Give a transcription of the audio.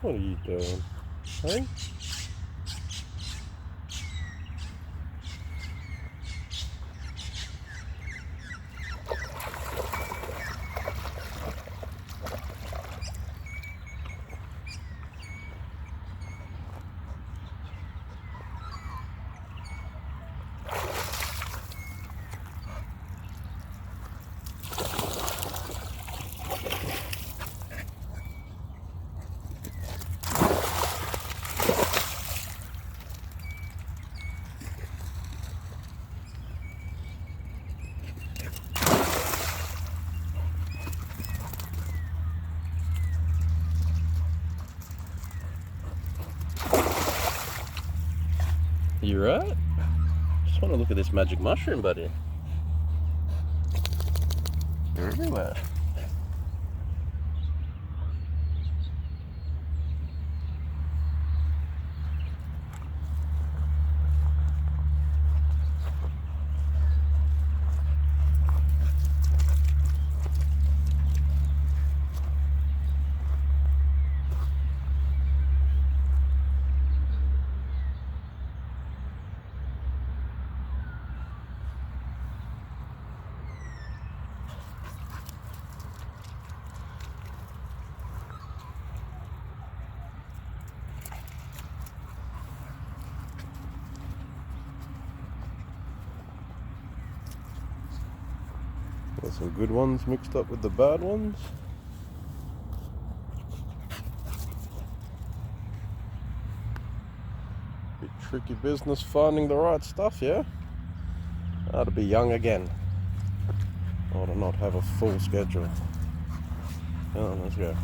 What are you doing? Hey? You right? Just want to look at this magic mushroom, buddy. They're everywhere. Got some good ones mixed up with the bad ones. Bit tricky business finding the right stuff, yeah? How to be young again. Or to not have a full schedule. Come on, let's go.